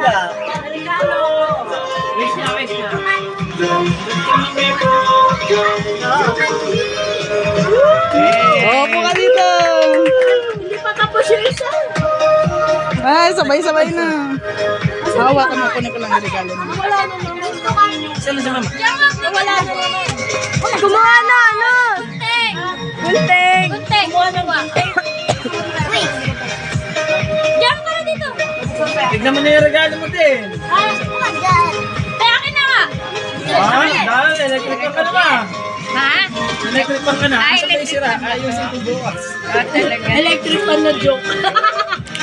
ka. Wish na, wish na. Opo ka dito. Hindi pa tapos yung isa. Ay, sabay-sabay na. Hawakan mo, kunin ko lang yung regalo mo. Wala na naman. Saan na si mama? Wala na naman. Kumuha na, ano? Gunting. Gunting. Kumuha na ba? Wait. Diyan ka na dito. Tignan mo na yung regalo mo din. Kaya akin na nga. Dahil electric fan ka na ba? Ha? Electric fan ka na. Asa tayo sira? Ayusin ko bukas. Electric fan na joke.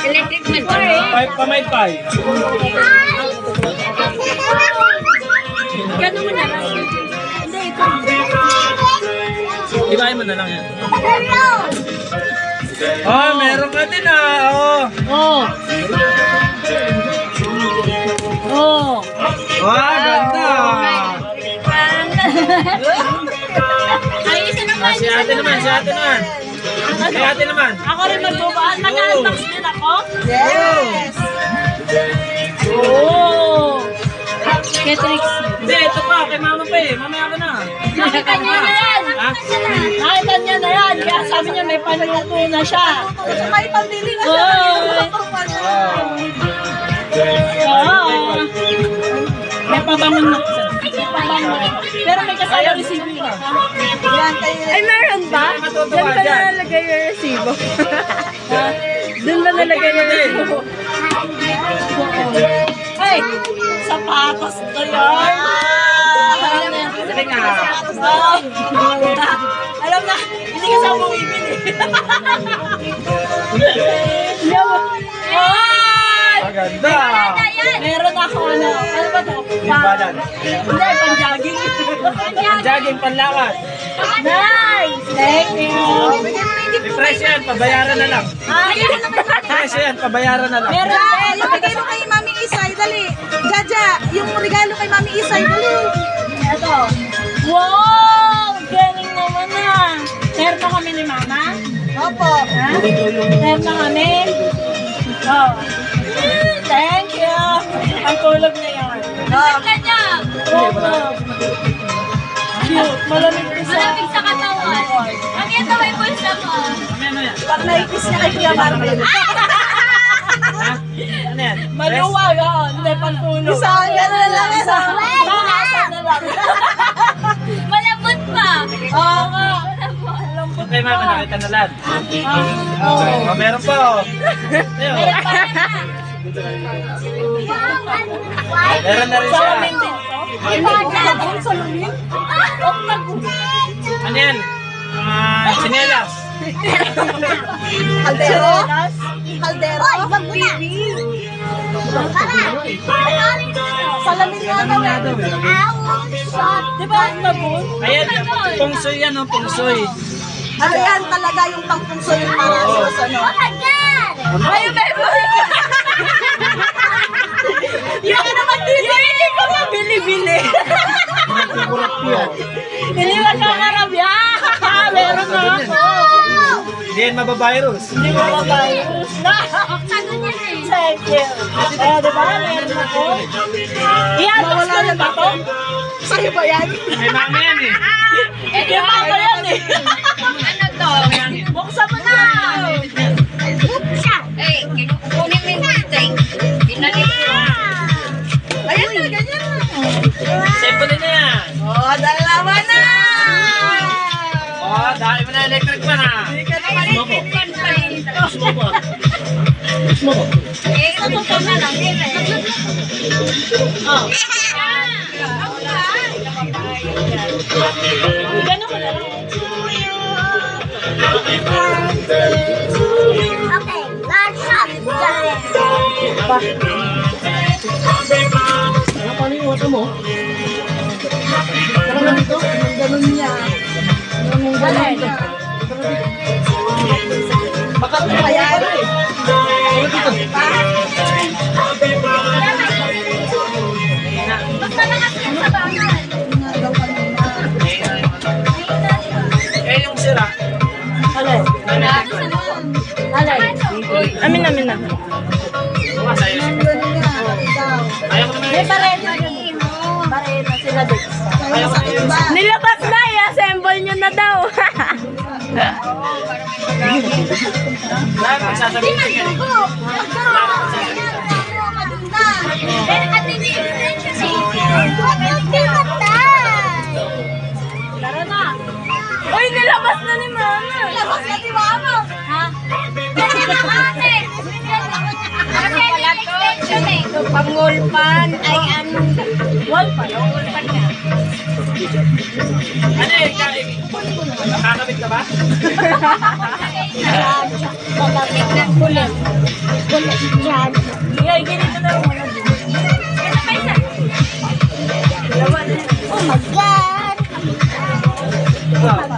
Electric fan. Pamaypay. Gano'n mo na lang. Hindi, ito. Ibahin mo na lang yan. Oh, meron ka din ah. Oh. Oh. Wow, ganda. Ayusin naman. Si ate naman, si ate naman. Si ate naman. Ako rin magbubaan. Nag-unbox din ako. Yes! Oh. Ketrix. Hindi, ito pa. Kay mama pa eh. Mamaya ka na. Nakita niya na yan. Ha? Nakita niya na yan. Kaya sabi niya may panuto na siya. May pambili na siya. Oo. May pabangon na. May pabangon. Pero may kasama resibo yun. Yan, kayo. Ay, meron ba? Matutuwa dyan. Nalagay yung resibo. Doon ba nalagay yung resibo? Ay, sapatos to yun. Sige nga. Alam na, hindi ka sa bumibili. Ay! Maganda. Meron ako ano ba to? Limbalan. Hindi, pang-jogging. Jogging, panlakad. Nice! Thank you! I-fresh yan, pabayaran na lang. I-fresh yan, pabayaran na lang. Meron din! Yung regalo kay Mami Isay, dali. Jaja, yung regalo kay Mami Isay, dali. Ito. Wow! Galing naman na! Meron na kami ni Mama? Opo. Ha? Meron na kami? Oh. Thank you! Ang tulog na yun. Opo. Cute. Malamig isa. Malamig sa katawan. Ang ito may pulsa mo. Ano yan? Pag naipis niya kay Kuya Marvin. Ha? Ano yan? Maluwag, oh. Hindi, pantulog. Isa, gano'n lang. Isa. Nakasa na lang. Malambot pa. Oo nga. Ito kay mama, nakita na lahat. Oo. Oh, meron pa oh. Ayun. Meron na rin siya. Salamin din to. Salamin? Ano yan? Sinelas. Kaldero? Kaldero? Salamin nga daw eh. Di ba ang labon? Ayan, pungsoy yan oh, pungsoy. Ano yan talaga yung pangpungso yung para sa ano? Ayun, baby! Yung naman dito, hindi ko mabili-bili. Hindi magkakarap yan. Meron na ako. Hindi yan mabavirus. Hindi mo mabayos na. Thank you. Oh, diba? Meron ako. I-unbox ko na ba ito? Sa'yo ba yan? May mama yan eh. Eh, di ba ako yan eh? Ano to? Buksan mo na. Eh, kunin mo yung gunting. Binalik ko. Ayan na, ganyan na. Simple na yan. Oh, dalawa na! Oh, dahil mo na electric man ha. Eh, ito na lang. Oh. Gano'n ko na lang. Okay, last shot. Paano yung water mo? Parang ganito? Ganun niya. Ganun niya. Baka kaya eh. Basta nakasin sa bangal. Eh, yung sira. Alay. Alay. Amin na. Bukas ayos. Ganun niya. Lahat magsasabihin ka rin. Laro na. Uy, nilabas na ni Mama. Nilabas na ni Mama. Ha? Kasi na ate. Kasi wala to. Pangulpan. Ay, ano? Wallpan. Wallpan na. Ano eh, kakabit ka ba? Kulit. Kulit dyan. Ay, ganito na lang muna. Ito pa isa. Oh my God.